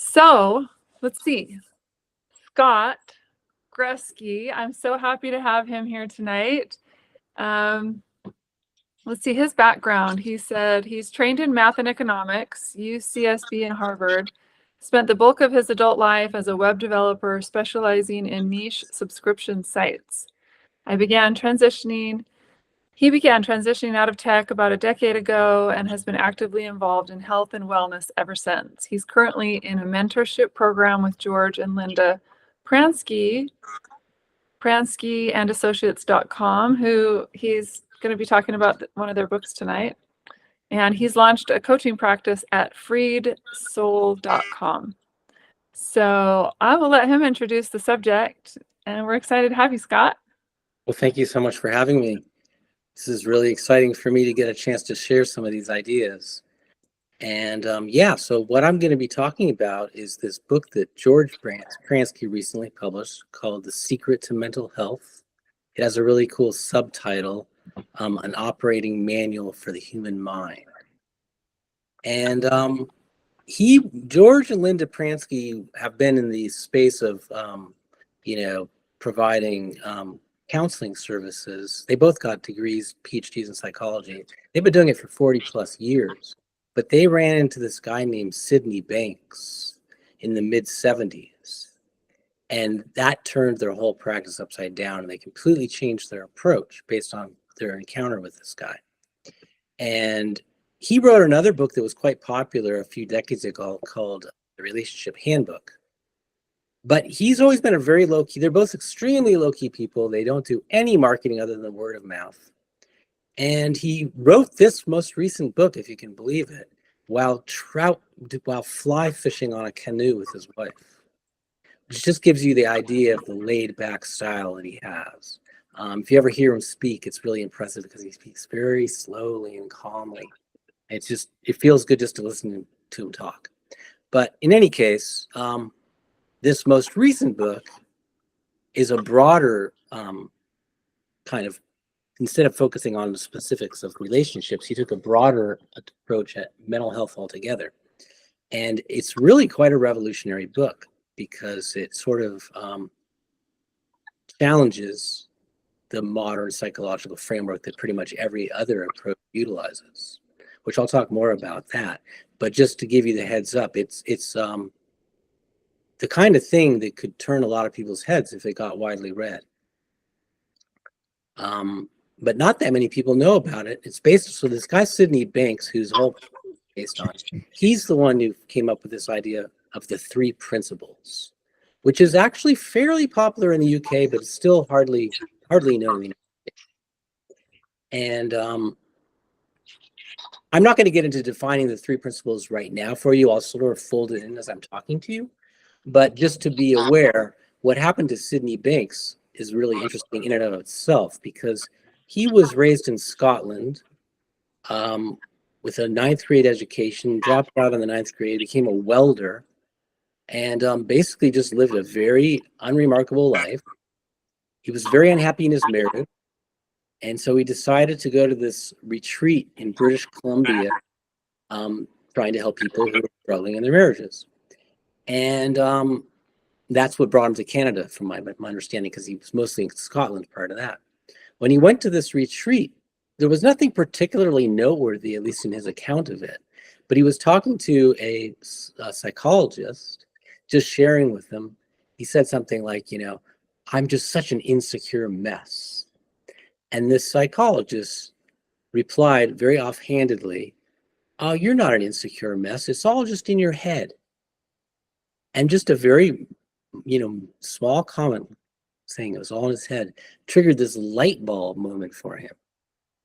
So let's see. Scott Grusky, I'm so happy to have him here tonight. Let's see his background. He said he's trained in math and economics, UCSB and Harvard, spent the bulk of his adult life as a web developer specializing in niche subscription sites. He began transitioning out of tech about a decade ago and has been actively involved in health and wellness ever since. He's currently in a mentorship program with George and Linda Pransky and Associates.com, who he's going to be talking about one of their books tonight. And he's launched a coaching practice at freedsoul.com. So I will let him introduce the subject, and we're excited to have you, Scott. Well, thank you so much for having me. This is really exciting for me to get a chance to share some of these ideas. And so what I'm going to be talking about is this book that George Pransky recently published called The Secret to Mental Health. It has a really cool subtitle, An Operating Manual for the Human Mind. And George and Linda Pransky have been in the space of, providing counseling services. They both got degrees, PhDs in psychology. They've been doing it for 40 plus years. But they ran into this guy named Sydney Banks in the mid 70s. And that turned their whole practice upside down. And they completely changed their approach based on their encounter with this guy. And he wrote another book that was quite popular a few decades ago called The Relationship Handbook. But he's always been a very low-key, they're both extremely low-key people. They don't do any marketing other than word of mouth. And he wrote this most recent book, if you can believe it, while fly fishing on a canoe with his wife, which just gives you the idea of the laid-back style that he has. If you ever hear him speak, it's really impressive because he speaks very slowly and calmly. It feels good just to listen to him talk. But in any case, this most recent book is a broader kind of, instead of focusing on the specifics of relationships, he took a broader approach at mental health altogether. And it's really quite a revolutionary book because it sort of challenges the modern psychological framework that pretty much every other approach utilizes, which I'll talk more about that. But just to give you the heads up, it's the kind of thing that could turn a lot of people's heads if it got widely read. But not that many people know about it. It's based, so this guy, Sydney Banks, whose whole based on, he's the one who came up with this idea of the 3 principles, which is actually fairly popular in the UK, but it's still hardly known in the United States. And I'm not going to get into defining the 3 principles right now for you. I'll sort of fold it in as I'm talking to you. But just to be aware, what happened to Sydney Banks is really interesting in and of itself, because he was raised in Scotland with a 9th grade education, dropped out in the 9th grade, became a welder, and basically just lived a very unremarkable life. He was very unhappy in his marriage. And so he decided to go to this retreat in British Columbia, trying to help people who were struggling in their marriages. And that's what brought him to Canada, from my understanding, because he was mostly in Scotland prior to that. When he went to this retreat, there was nothing particularly noteworthy, at least in his account of it. But he was talking to a psychologist, just sharing with him. He said something like, I'm just such an insecure mess. And this psychologist replied very offhandedly, oh, you're not an insecure mess. It's all just in your head. And just a very, small comment saying it was all in his head triggered this light bulb moment for him,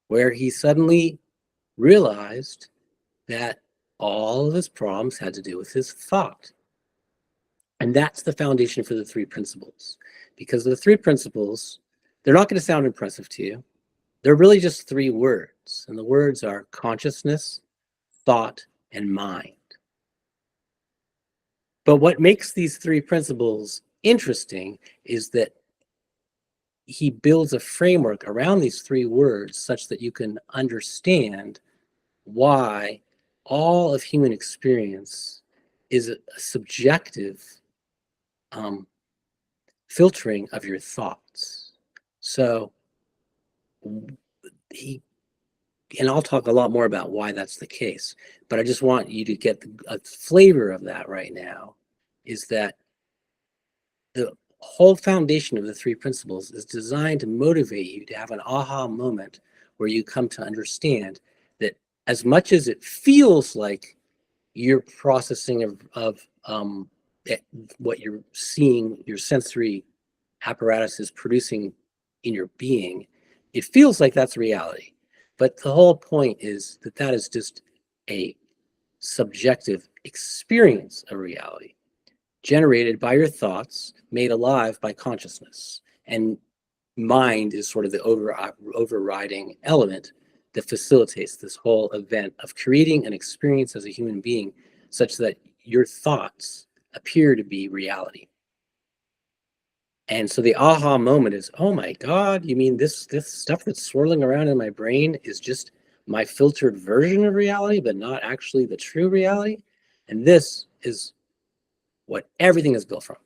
where he suddenly realized that all of his problems had to do with his thought. And that's the foundation for the 3 principles, because the 3 principles, they're not going to sound impressive to you. They're really just 3 words. And the words are consciousness, thought, and mind. But what makes these 3 principles interesting is that he builds a framework around these 3 words such that you can understand why all of human experience is a subjective filtering of your thoughts. So and I'll talk a lot more about why that's the case, but I just want you to get a flavor of that right now, is that the whole foundation of the three principles is designed to motivate you to have an aha moment where you come to understand that as much as it feels like your processing of what you're seeing, your sensory apparatus is producing in your being, it feels like that's reality. But the whole point is that that is just a subjective experience of reality generated by your thoughts, made alive by consciousness. And mind is sort of the overriding element that facilitates this whole event of creating an experience as a human being such that your thoughts appear to be reality. And so the aha moment is, oh my God, you mean this stuff that's swirling around in my brain is just my filtered version of reality, but not actually the true reality? And this is what everything is built from.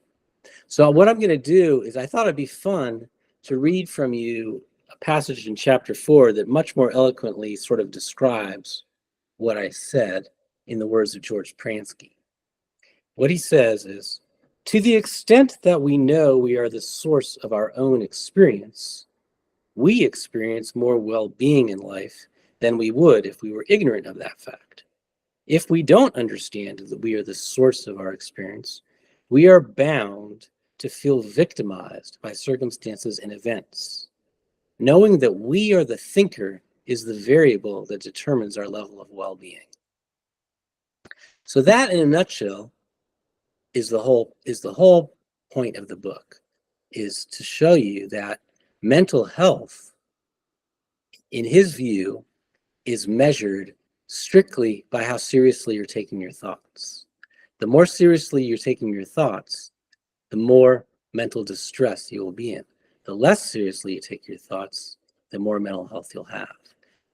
So what I'm going to do is I thought it'd be fun to read from you a passage in chapter 4 that much more eloquently sort of describes what I said in the words of George Pransky. What he says is, to the extent that we know we are the source of our own experience, we experience more well-being in life than we would if we were ignorant of that fact. If we don't understand that we are the source of our experience, we are bound to feel victimized by circumstances and events. Knowing that we are the thinker is the variable that determines our level of well-being. So that, in a nutshell, is the whole point of the book, is to show you that mental health, in his view, is measured strictly by how seriously you're taking your thoughts. The more seriously you're taking your thoughts, the more mental distress you will be in. The less seriously you take your thoughts, the more mental health you'll have.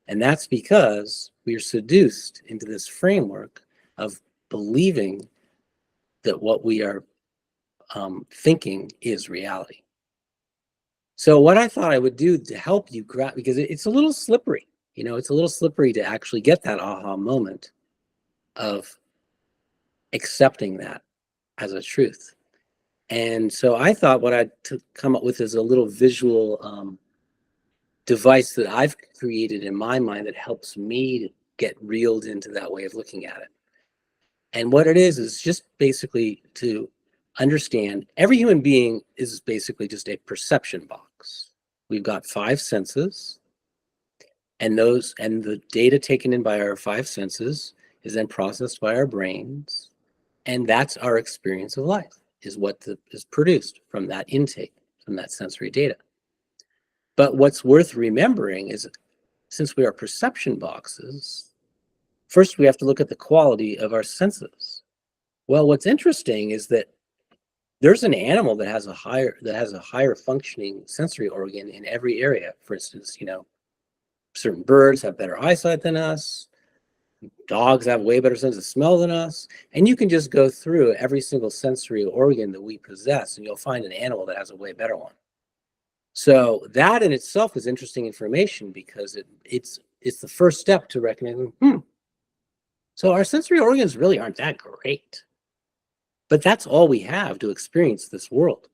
And that's because we are seduced into this framework of believing that what we are thinking is reality. So what I thought I would do to help you grab, because it's a little slippery, it's a little slippery to actually get that aha moment of accepting that as a truth. And so I thought what I'd come up with is a little visual device that I've created in my mind that helps me to get reeled into that way of looking at it. And what it is just basically to understand every human being is basically just a perception box. We've got 5 senses, and the data taken in by our 5 senses is then processed by our brains, and that's our experience of life, is what is produced from that intake, from that sensory data. But what's worth remembering is, since we are perception boxes, first we have to look at the quality of our senses. Well, what's interesting is that there's an animal that has a higher functioning sensory organ in every area. For instance, certain birds have better eyesight than us. Dogs have way better sense of smell than us. And you can just go through every single sensory organ that we possess, and you'll find an animal that has a way better one. So that in itself is interesting information, because it's the first step to recognizing, so our sensory organs really aren't that great. But that's all we have to experience this world.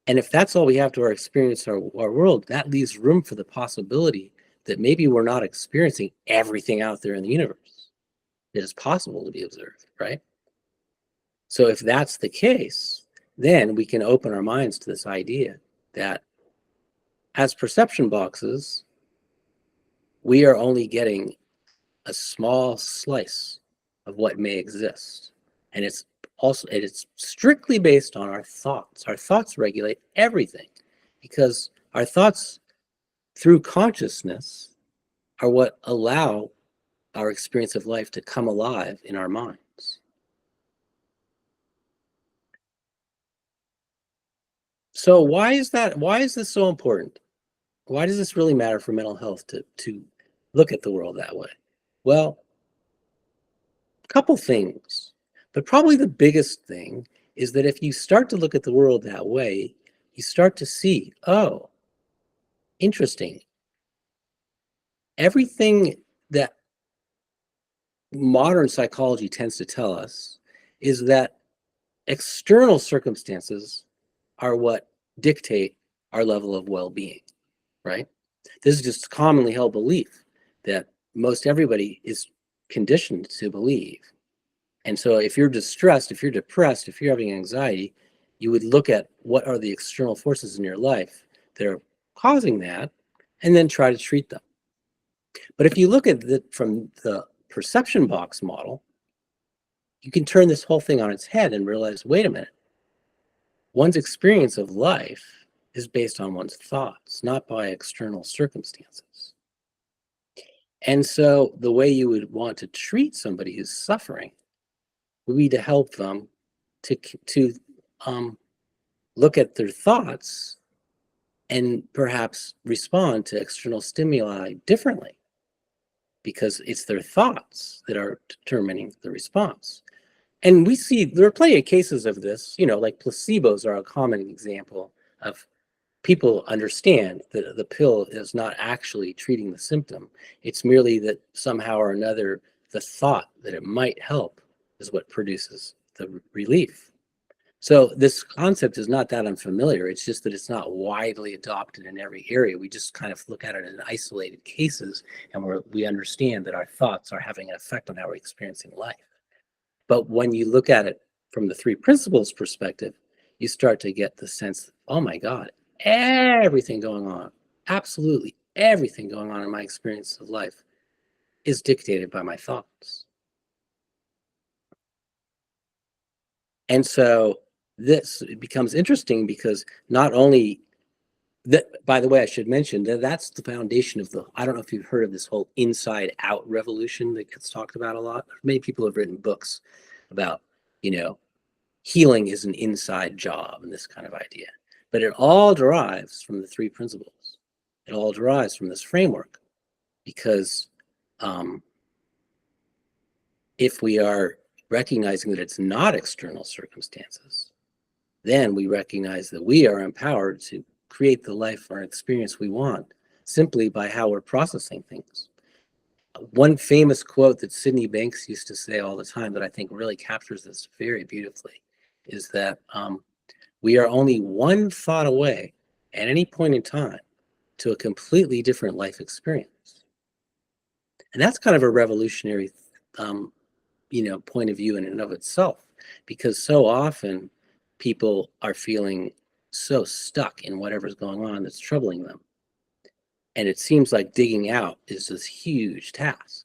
And if that's all we have to experience our world, that leaves room for the possibility that maybe we're not experiencing everything out there in the universe that is possible to be observed, right? So if that's the case, then we can open our minds to this idea that as perception boxes, we are only getting a small slice of what may exist. And it's strictly based on our thoughts. Our thoughts regulate everything, because our thoughts through consciousness are what allow our experience of life to come alive in our minds. So why is that? Why is this so important? Why does this really matter for mental health to look at the world that way? Well, a couple things. But probably the biggest thing is that if you start to look at the world that way, you start to see, oh, interesting. Everything that modern psychology tends to tell us is that external circumstances are what dictate our level of well-being, right? This is just commonly held belief that most everybody is conditioned to believe. And so if you're distressed, if you're depressed, if you're having anxiety, you would look at what are the external forces in your life that are causing that and then try to treat them. But if you look at it from the perception box model, you can turn this whole thing on its head and realize, wait a minute, one's experience of life is based on one's thoughts, not by external circumstances. And so the way you would want to treat somebody who's suffering would be to help them to look at their thoughts and perhaps respond to external stimuli differently, because it's their thoughts that are determining the response. And we see there are plenty of cases of this, like placebos are a common example of people understand that the pill is not actually treating the symptom. It's merely that somehow or another, the thought that it might help is what produces the relief. So this concept is not that unfamiliar. It's just that it's not widely adopted in every area. We just kind of look at it in isolated cases, and we understand that our thoughts are having an effect on how we're experiencing life. But when you look at it from the three principles perspective, you start to get the sense, oh my God, everything going on, absolutely everything going on in my experience of life is dictated by my thoughts. And so this becomes interesting because not only that, by the way, I should mention that that's the foundation of I don't know if you've heard of this whole inside out revolution that gets talked about a lot. Many people have written books about, healing is an inside job and this kind of idea. But it all derives from the three principles. It all derives from this framework, because if we are recognizing that it's not external circumstances, then we recognize that we are empowered to create the life or experience we want simply by how we're processing things. One famous quote that Sydney Banks used to say all the time that I think really captures this very beautifully is that we are only one thought away at any point in time to a completely different life experience. And that's kind of a revolutionary point of view in and of itself, because so often people are feeling so stuck in whatever's going on that's troubling them. And it seems like digging out is this huge task.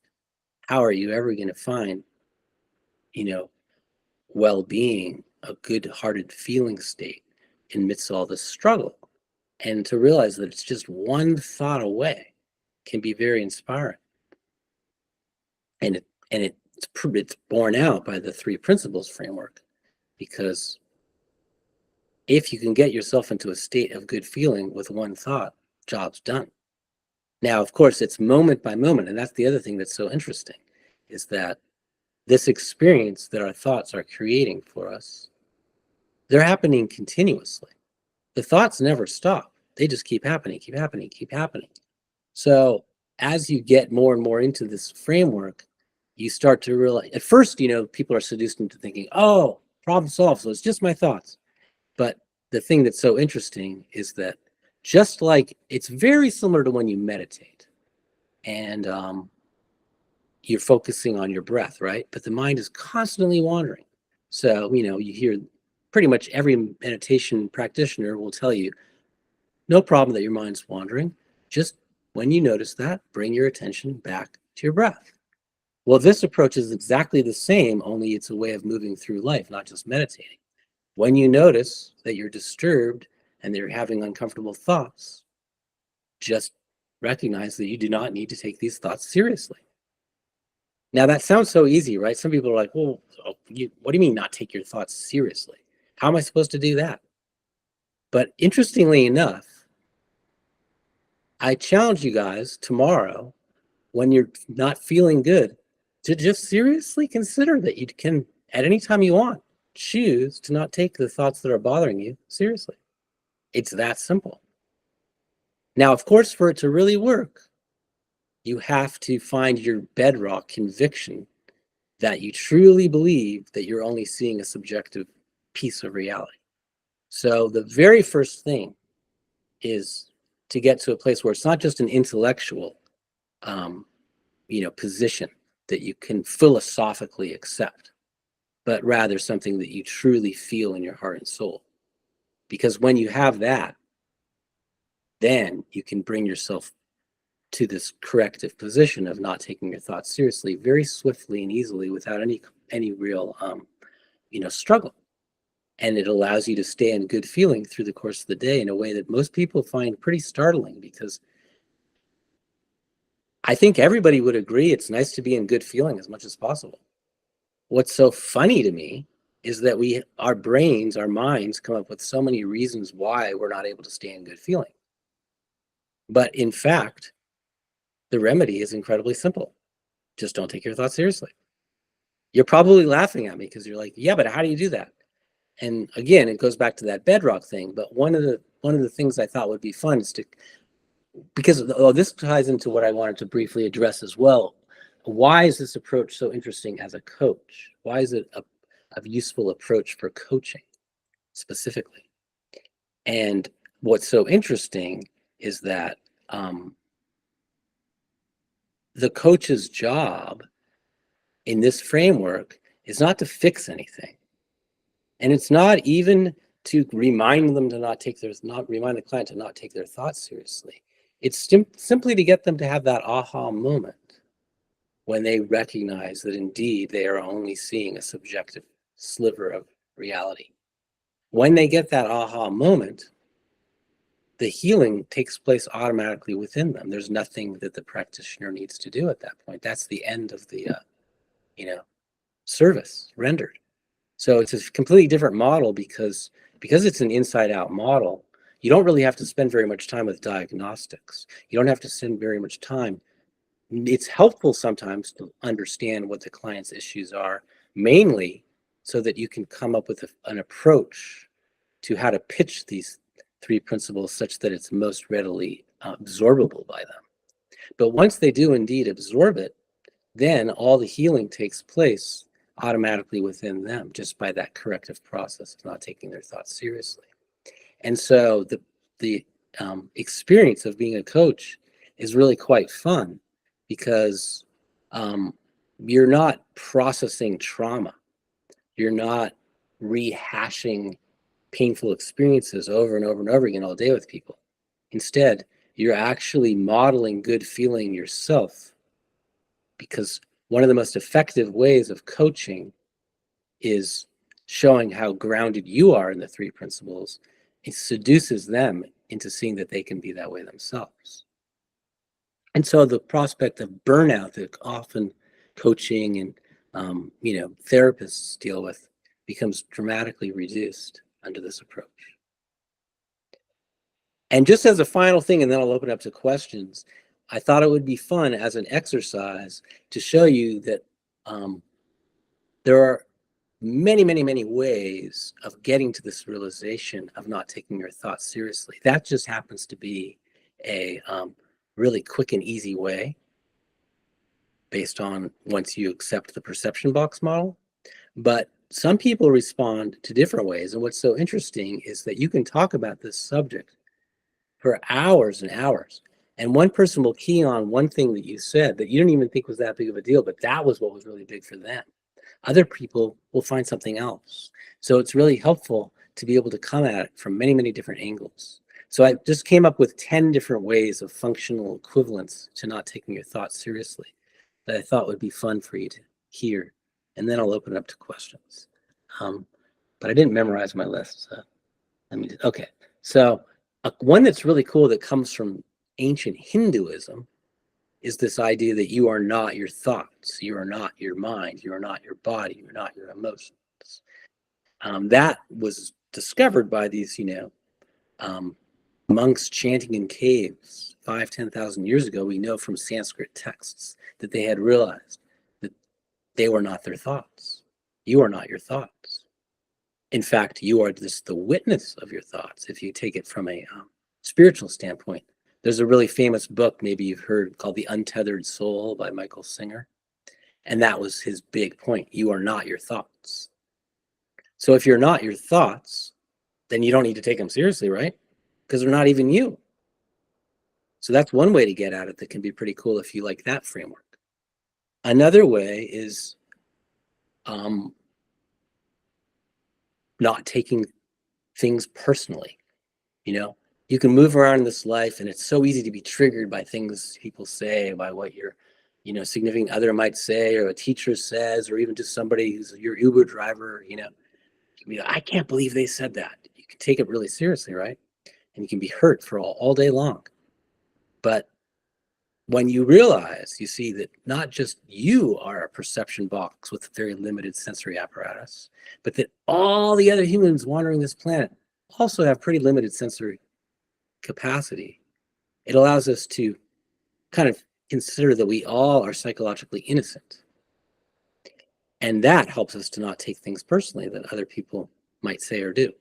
How are you ever going to find, well-being, a good-hearted feeling state amidst all this struggle? And to realize that it's just one thought away can be very inspiring. And it's borne out by the three principles framework, because if you can get yourself into a state of good feeling with one thought, job's done. Now, of course, it's moment by moment, and that's the other thing that's so interesting, is that this experience that our thoughts are creating for us, they're happening continuously. The thoughts never stop. They just keep happening, keep happening, keep happening. So as you get more and more into this framework, you start to realize, at first, people are seduced into thinking, oh, problem solved, so it's just my thoughts. But the thing that's so interesting is that just like it's very similar to when you meditate and you're focusing on your breath, right? But the mind is constantly wandering. So, you hear pretty much every meditation practitioner will tell you, no problem that your mind's wandering. Just when you notice that, bring your attention back to your breath. Well, this approach is exactly the same, only it's a way of moving through life, not just meditating. When you notice that you're disturbed and that you're having uncomfortable thoughts, just recognize that you do not need to take these thoughts seriously. Now, that sounds so easy, right? Some people are like, well, what do you mean not take your thoughts seriously? How am I supposed to do that? But interestingly enough, I challenge you guys tomorrow, when you're not feeling good, to just seriously consider that you can at any time you want, choose to not take the thoughts that are bothering you seriously. It's that simple. Now, of course, for it to really work, you have to find your bedrock conviction that you truly believe that you're only seeing a subjective piece of reality. So the very first thing is to get to a place where it's not just an intellectual, position that you can philosophically accept, but rather something that you truly feel in your heart and soul. Because when you have that, then you can bring yourself to this corrective position of not taking your thoughts seriously very swiftly and easily without any real struggle. And it allows you to stay in good feeling through the course of the day in a way that most people find pretty startling, because I think everybody would agree it's nice to be in good feeling as much as possible. What's so funny to me is that our brains, our minds come up with so many reasons why we're not able to stay in good feeling. But in fact, the remedy is incredibly simple. Just don't take your thoughts seriously. You're probably laughing at me because you're like, yeah, but how do you do that? And again, it goes back to that bedrock thing. But one of the things I thought would be fun is because this ties into what I wanted to briefly address as well. Why is this approach so interesting as a coach? Why is it a useful approach for coaching specifically? And what's so interesting is that the coach's job in this framework is not to fix anything. And it's not even to remind them to remind the client to not take their thoughts seriously. It's simply to get them to have that aha moment when they recognize that indeed they are only seeing a subjective sliver of reality. When they get that aha moment, the healing takes place automatically within them. There's nothing that the practitioner needs to do at that point. That's the end of the service rendered. So it's a completely different model because it's an inside-out model. You don't really have to spend very much time with diagnostics. You don't have to spend very much time. It's helpful sometimes to understand what the client's issues are, mainly so that you can come up with an approach to how to pitch these three principles such that it's most readily absorbable by them. But once they do indeed absorb it, then all the healing takes place automatically within them just by that corrective process of not taking their thoughts seriously. And so the experience of being a coach is really quite fun because you're not processing trauma. You're not rehashing painful experiences over and over and over again all day with people. Instead, you're actually modeling good feeling yourself, because one of the most effective ways of coaching is showing how grounded you are in the three principles. It seduces them into seeing that they can be that way themselves. And so the prospect of burnout that often coaching and therapists deal with becomes dramatically reduced under this approach. And just as a final thing, and then I'll open up to questions, I thought it would be fun as an exercise to show you that there are many, many, many ways of getting to this realization of not taking your thoughts seriously. That just happens to be a really quick and easy way based on once you accept the perception box model. But some people respond to different ways. And what's so interesting is that you can talk about this subject for hours and hours. And one person will key on one thing that you said that you didn't even think was that big of a deal, but that was what was really big for them. Other people will find something else. So it's really helpful to be able to come at it from many, many different angles. So I just came up with 10 different ways of functional equivalence to not taking your thoughts seriously that I thought would be fun for you to hear. And then I'll open it up to questions. But I didn't memorize my list. So okay. So one that's really cool that comes from ancient Hinduism is this idea that you are not your thoughts, you are not your mind, you are not your body, you're not your emotions. That was discovered by these, monks chanting in caves 5,000-10,000 years ago. We know from Sanskrit texts that they had realized that they were not their thoughts. You are not your thoughts. In fact, you are just the witness of your thoughts. If you take it from a spiritual standpoint, there's a really famous book, maybe you've heard, called The Untethered Soul by Michael Singer. And that was his big point. You are not your thoughts. So if you're not your thoughts, then you don't need to take them seriously, right? Because they're not even you. So that's one way to get at it that can be pretty cool if you like that framework. Another way is not taking things personally. You know, you can move around in this life and it's so easy to be triggered by things people say, by what your significant other might say, or a teacher says, or even just somebody who's your Uber driver. You can be like, I can't believe they said that. You can take it really seriously, right? And you can be hurt for all day long. But when you realize, you see that not just you are a perception box with very limited sensory apparatus, but that all the other humans wandering this planet also have pretty limited sensory capacity. It allows us to kind of consider that we all are psychologically innocent. And that helps us to not take things personally that other people might say or do,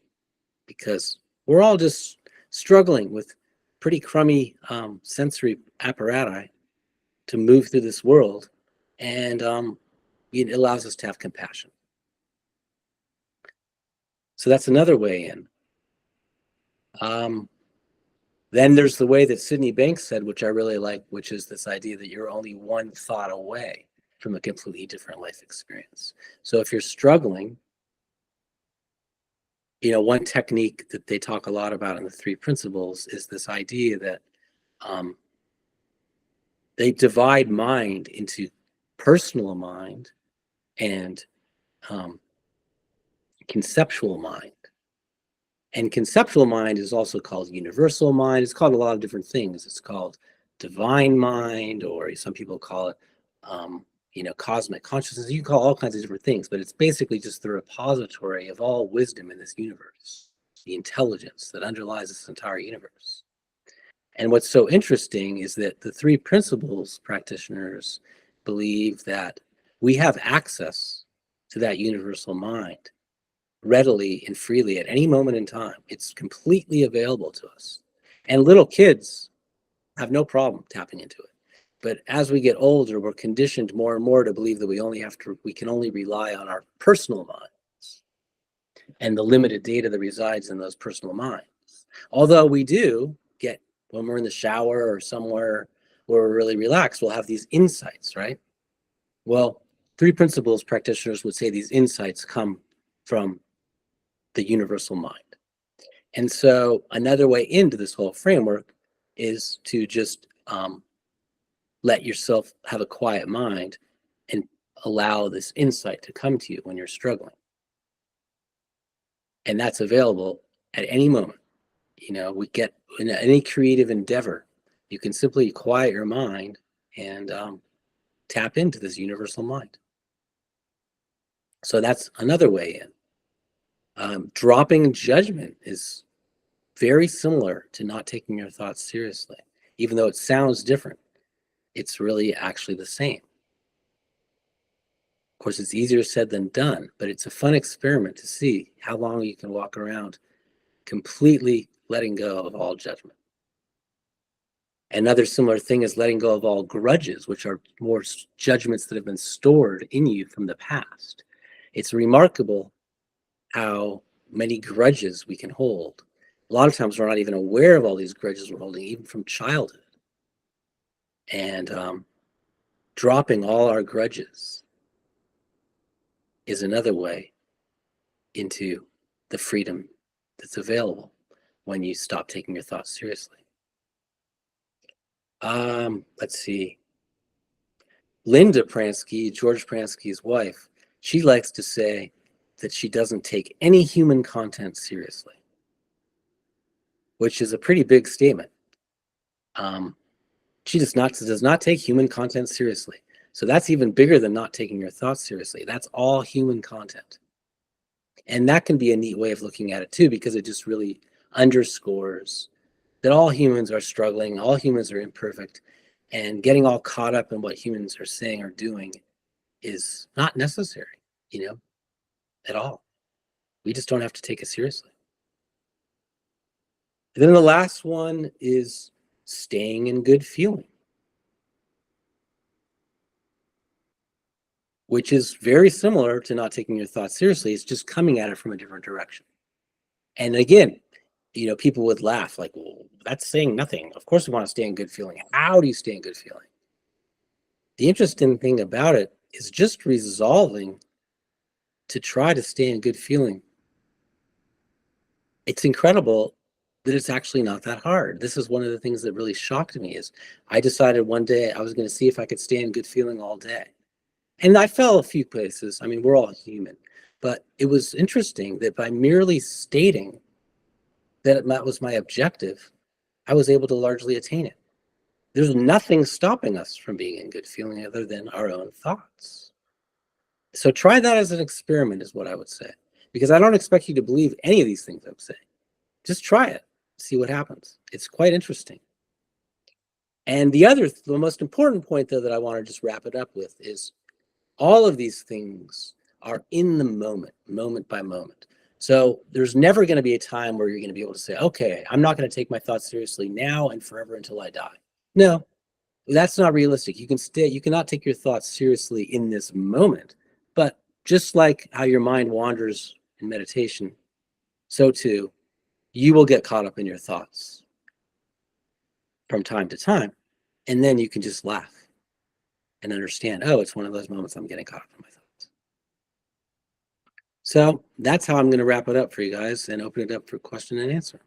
because we're all just struggling with pretty crummy sensory apparatus to move through this world, and it allows us to have compassion. So that's another way in. Then there's the way that Sydney Banks said, which I really like, which is this idea that you're only one thought away from a completely different life experience. So if you're struggling, one technique that they talk a lot about in the three principles is this idea that they divide mind into personal mind and conceptual mind. And conceptual mind is also called universal mind. It's called a lot of different things. It's called divine mind, or some people call it, cosmic consciousness. You can call all kinds of different things, but it's basically just the repository of all wisdom in this universe, the intelligence that underlies this entire universe. And what's so interesting is that the three principles practitioners believe that we have access to that universal mind readily and freely at any moment in time. It's completely available to us. And little kids have no problem tapping into it. But as we get older, we're conditioned more and more to believe that we can only rely on our personal minds and the limited data that resides in those personal minds. Although we do get, when we're in the shower or somewhere where we're really relaxed, we'll have these insights, right? Well, three principles practitioners would say these insights come from the universal mind. And so another way into this whole framework is to just let yourself have a quiet mind and allow this insight to come to you when you're struggling. And that's available at any moment. We get in any creative endeavor, you can simply quiet your mind and tap into this universal mind. So that's another way in. Dropping judgment is very similar to not taking your thoughts seriously. Even though it sounds different, it's really actually the same. Of course, it's easier said than done, but it's a fun experiment to see how long you can walk around completely letting go of all judgment. Another similar thing is letting go of all grudges, which are more judgments that have been stored in you from the past. It's remarkable how many grudges we can hold. A lot of times we're not even aware of all these grudges we're holding, even from childhood. And dropping all our grudges is another way into the freedom that's available when you stop taking your thoughts seriously. Let's see. Linda Pransky, George Pransky's wife, she likes to say that she doesn't take any human content seriously, which is a pretty big statement. She does not take human content seriously. So that's even bigger than not taking your thoughts seriously. That's all human content. And that can be a neat way of looking at it too, because it just really underscores that all humans are struggling, all humans are imperfect, and getting all caught up in what humans are saying or doing is not necessary, at all. We just don't have to take it seriously. And then the last one is staying in good feeling, which is very similar to not taking your thoughts seriously. It's just coming at it from a different direction. And again, people would laugh like, well, that's saying nothing. Of course we want to stay in good feeling. How do you stay in good feeling? The interesting thing about it is just resolving to try to stay in good feeling. It's incredible that it's actually not that hard. This is one of the things that really shocked me is I decided one day I was going to see if I could stay in good feeling all day. And I fell a few places. I mean, we're all human. But it was interesting that by merely stating that was my objective, I was able to largely attain it. There's nothing stopping us from being in good feeling other than our own thoughts. So try that as an experiment is what I would say. Because I don't expect you to believe any of these things I'm saying. Just try it. See what happens. It's quite interesting. And the most important point, though, that I want to just wrap it up with is all of these things are in the moment by moment. So there's never going to be a time where you're going to be able to say, okay, I'm not going to take my thoughts seriously now and forever until I die. No, that's not realistic. You cannot take your thoughts seriously in this moment. But just like how your mind wanders in meditation, so too, you will get caught up in your thoughts from time to time. And then you can just laugh and understand, oh, it's one of those moments I'm getting caught up in my thoughts. So that's how I'm going to wrap it up for you guys and open it up for question and answer.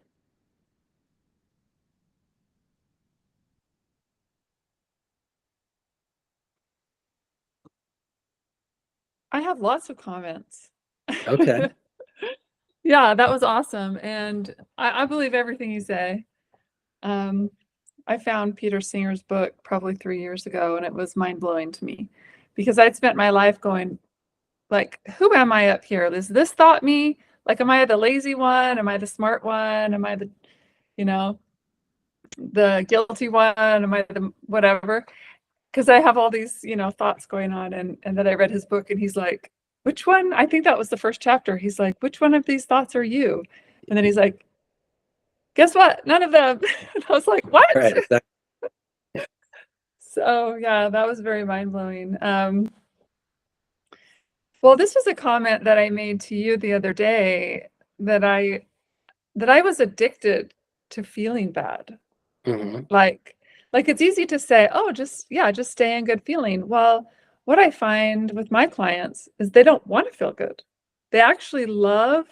I have lots of comments. Okay. Yeah, that was awesome. And I believe everything you say. I found Peter Singer's book probably 3 years ago, and it was mind-blowing to me because I'd spent my life going, like, who am I up here? Is this thought me? Like, am I the lazy one? Am I the smart one? Am I the, the guilty one? Am I the whatever? Because I have all these, thoughts going on. And then I read his book, and he's like, which one? I think that was the first chapter. He's like, which one of these thoughts are you? And then he's like, guess what? None of them. And I was like, what? Right. Exactly. So yeah, that was very mind-blowing. Well, this was a comment that I made to you the other day that I was addicted to feeling bad. Mm-hmm. Like it's easy to say, oh, just stay in good feeling. Well, what I find with my clients is they don't want to feel good. They actually love,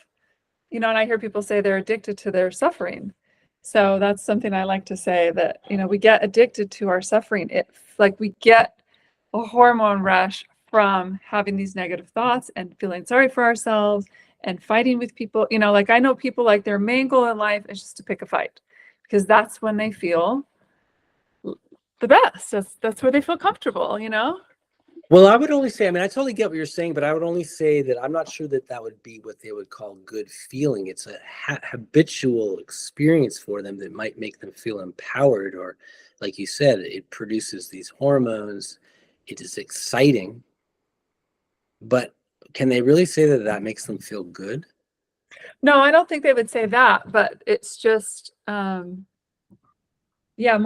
and I hear people say they're addicted to their suffering. So that's something I like to say, that, we get addicted to our suffering. It's like we get a hormone rush from having these negative thoughts and feeling sorry for ourselves and fighting with people. Like I know people, like their main goal in life is just to pick a fight because that's when they feel the best. That's where they feel comfortable, Well, I would only say, I mean, I totally get what you're saying, but I would only say that I'm not sure that would be what they would call good feeling. It's a habitual experience for them that might make them feel empowered, or like you said, it produces these hormones. It is exciting, but can they really say that makes them feel good? No, I don't think they would say that, but it's just, more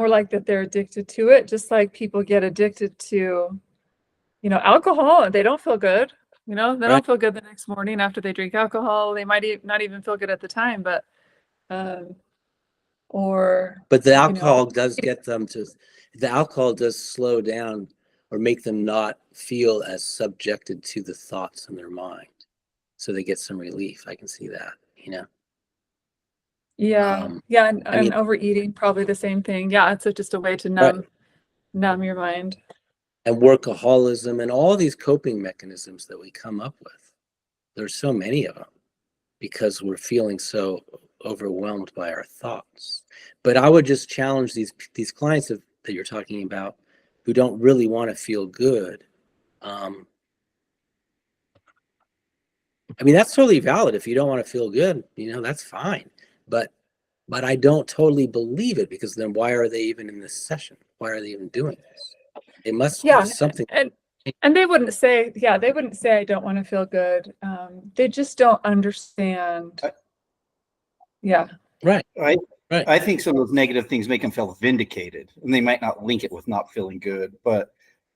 like that they're addicted to it, just like people get addicted to, alcohol, and they don't feel good. They Right. don't feel good the next morning after they drink alcohol. They might not even feel good at the time, but But the alcohol does the alcohol does slow down or make them not feel as subjected to the thoughts in their mind. So they get some relief. I can see that, Yeah. And overeating, probably the same thing. Yeah, it's just a way to numb your mind. And workaholism and all these coping mechanisms that we come up with. There's so many of them because we're feeling so overwhelmed by our thoughts. But I would just challenge these clients that you're talking about who don't really want to feel good. I mean, that's totally valid. If you don't want to feel good, that's fine. But I don't totally believe it, because then why are they even in this session? Why are they even doing this? It must be something. And And they wouldn't say, I don't want to feel good. They just don't understand. Yeah. Right. I Right. I think some of those negative things make them feel vindicated, and they might not link it with not feeling good, but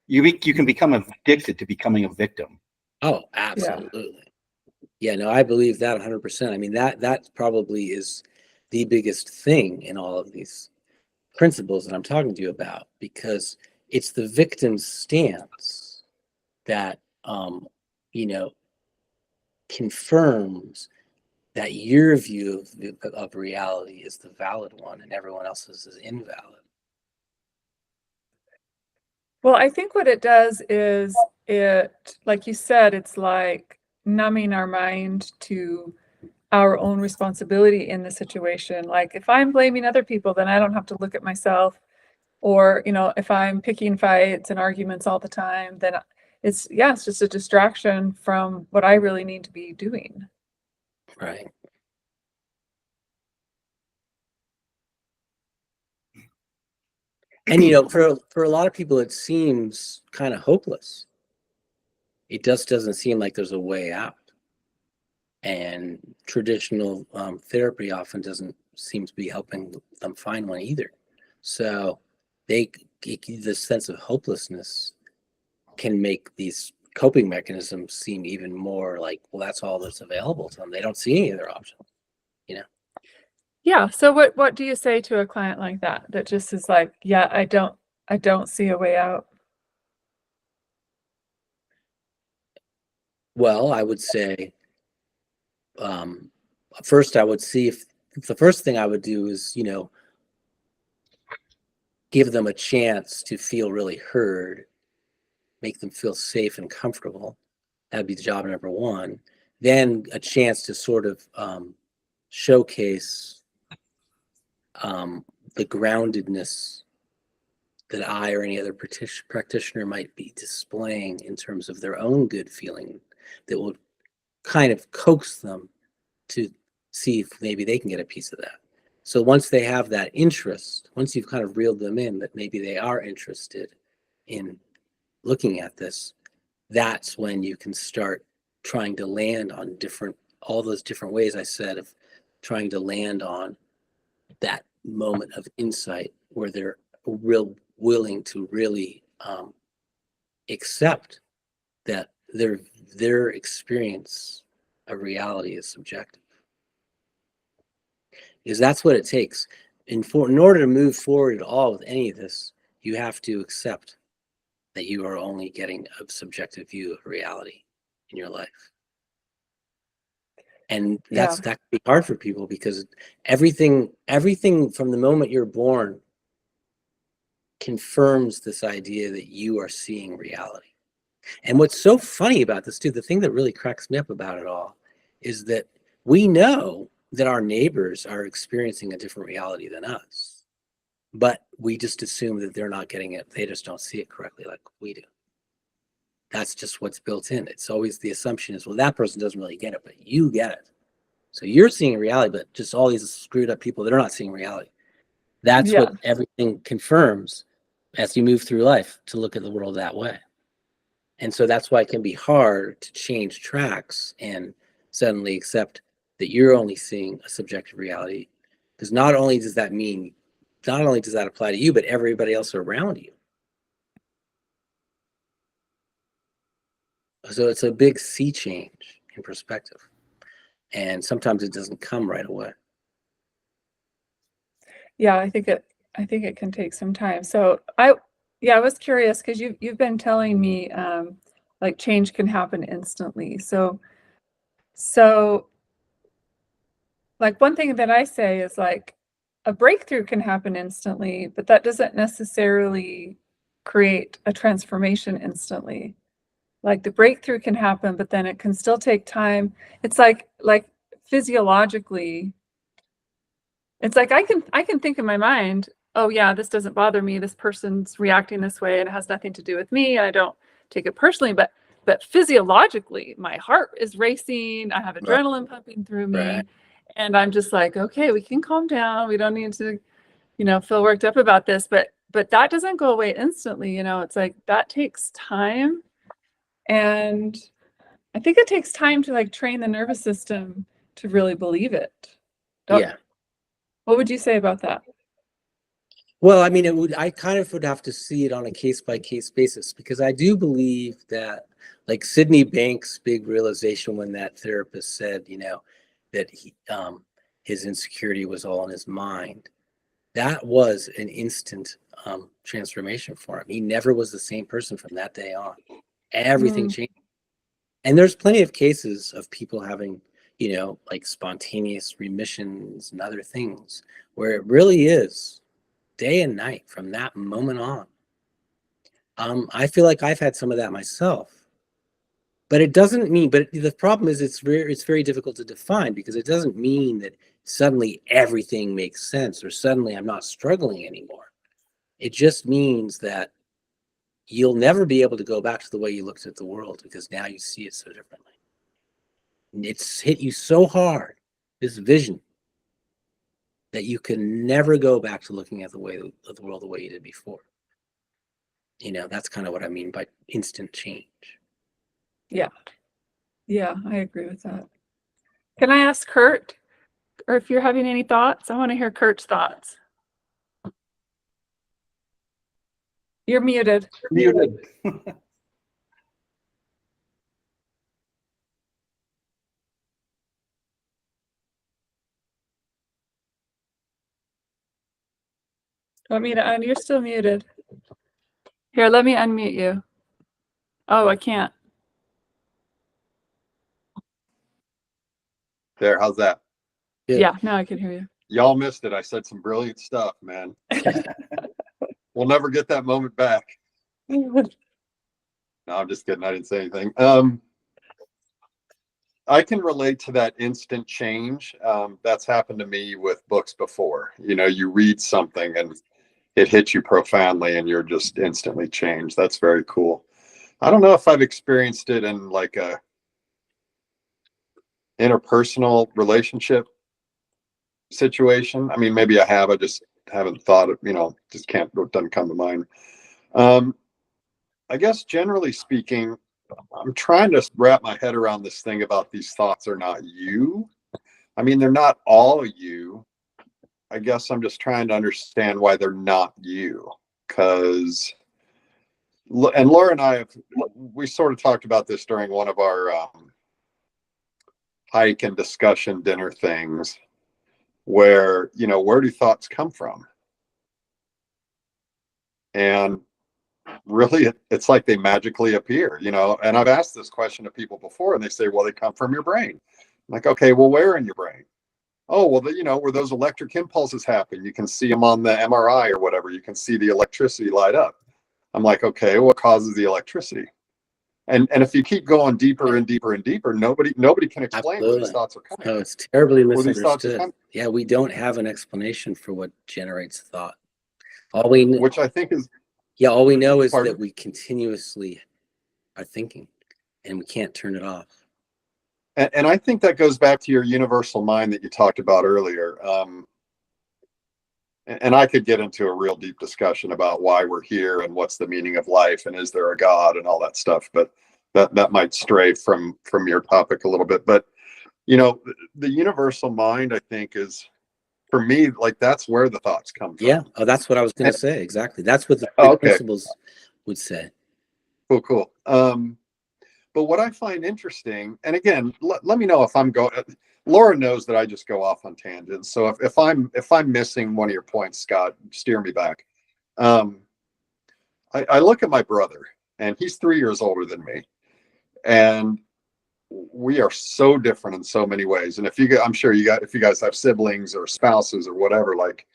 you can become addicted to becoming a victim. Oh, absolutely. Yeah, no, I believe that 100%. I mean, that probably is the biggest thing in all of these principles that I'm talking to you about, because it's the victim's stance that you know confirms that your view of reality is the valid one and everyone else's is invalid. Well, I think what it does is like you said, it's like numbing our mind to our own responsibility in the situation. Like if I'm blaming other people, then I don't have to look at myself. Or, if I'm picking fights and arguments all the time, then it's just a distraction from what I really need to be doing. Right. And for a lot of people, it seems kind of hopeless. It just doesn't seem like there's a way out. And traditional therapy often doesn't seem to be helping them find one either. So this sense of hopelessness can make these coping mechanisms seem even more like, well, that's all that's available to them. They don't see any other options. Yeah. So what do you say to a client like that just is like, yeah, I don't see a way out? Well, I would say, first I would see if the first thing I would do is, give them a chance to feel really heard, make them feel safe and comfortable. That'd be job number one. Then a chance to sort of showcase the groundedness that I or any other practitioner might be displaying in terms of their own good feeling, that will kind of coax them to see if maybe they can get a piece of that. So once they have that interest, once you've kind of reeled them in that maybe they are interested in looking at this, that's when you can start trying to land on all those different ways I said of trying to land on that moment of insight where they're willing to really accept that their experience of reality is subjective. Because that's what it takes. In order to move forward at all with any of this, you have to accept that you are only getting a subjective view of reality in your life. And that can be hard for people because everything from the moment you're born confirms this idea that you are seeing reality. And what's so funny about this too, the thing that really cracks me up about it all is that we know that our neighbors are experiencing a different reality than us, but we just assume that they're not getting it. They just don't see it correctly like we do. That's just what's built in. It's always the assumption is, well, that person doesn't really get it, but you get it. So you're seeing reality, but just all these screwed up people, they're not seeing reality. That's what everything confirms as you move through life, to look at the world that way. And so that's why it can be hard to change tracks and suddenly accept that you're only seeing a subjective reality. Because not only does that apply to you, but everybody else around you. So it's a big sea change in perspective. And sometimes it doesn't come right away. Yeah, I think it can take some time. So I was curious because you've been telling me like change can happen instantly. So like one thing that I say is like a breakthrough can happen instantly, but that doesn't necessarily create a transformation instantly. Like the breakthrough can happen, but then it can still take time. It's like physiologically, it's like I can think in my mind, oh yeah, this doesn't bother me. This person's reacting this way and it has nothing to do with me. And I don't take it personally, but physiologically, my heart is racing. I have adrenaline pumping through me. Right. And I'm just like, okay, we can calm down. We don't need to, feel worked up about this. But that doesn't go away instantly. It's like that takes time. And I think it takes time to like train the nervous system to really believe it. Yeah. What would you say about that? Well, I mean, I kind of would have to see it on a case by case basis, because I do believe that, like Sydney Banks' big realization when that therapist said, that his insecurity was all in his mind, that was an instant transformation for him. He never was the same person from that day on. Everything changed. And there's plenty of cases of people having, like spontaneous remissions and other things where it really is day and night from that moment on. I feel like I've had some of that myself, but it doesn't mean, but the problem is it's very difficult to define, because it doesn't mean that suddenly everything makes sense or suddenly I'm not struggling anymore. It just means that you'll never be able to go back to the way you looked at the world, because now you see it so differently. It's hit you so hard, this vision, that you can never go back to looking at the world the way you did before. That's kind of what I mean by instant change. Yeah. Yeah, I agree with that. Can I ask Kurt, or if you're having any thoughts? I want to hear Kurt's thoughts. You're muted. Muted. Want me to you're still muted. Here, let me unmute you. Oh, I can't. There, how's that? Good. Yeah, now I can hear you. Y'all missed it. I said some brilliant stuff, man. We'll never get that moment back. No, I'm just kidding. I didn't say anything. I can relate to that instant change. That's happened to me with books before. You read something and it hits you profoundly and you're just instantly changed. That's very cool. I don't know if I've experienced it in like a interpersonal relationship situation. I mean, maybe I have. I just haven't thought of, just doesn't come to mind. I guess generally speaking, I'm trying to wrap my head around this thing about these thoughts are not you. I mean, they're not all you. I guess I'm just trying to understand why they're not you. Because, and Laura and I we sort of talked about this during one of our hike and discussion dinner things, where, where do thoughts come from? And really, it's like they magically appear, and I've asked this question to people before and they say, well, they come from your brain. I'm like, okay, well, where in your brain? Oh, well, where those electric impulses happen, you can see them on the MRI or whatever. You can see the electricity light up. I'm like, okay, what causes the electricity? And if you keep going deeper and deeper and deeper, nobody can explain where these thoughts are coming. No, it's terribly Where these thoughts are misunderstood. coming. Yeah, we don't have an explanation for what generates thought. All we Which I think is, all we know is Pardon? that we continuously are thinking and we can't turn it off. and I think that goes back to your universal mind that you talked about earlier. And I could get into a real deep discussion about why we're here and what's the meaning of life and is there a God and all that stuff, but that might stray from your topic a little bit. But the universal mind, I think, is, for me, like, that's where the thoughts come from. Yeah, that's what I was going to say. Exactly. That's what the Okay. principles would say. Cool. But what I find interesting, and again, let me know if I'm going. Laura knows that I just go off on tangents. So if I'm missing one of your points, Scott, steer me back. I look at my brother, and he's 3 years older than me, and we are so different in so many ways. And if you guys have siblings or spouses or whatever, like,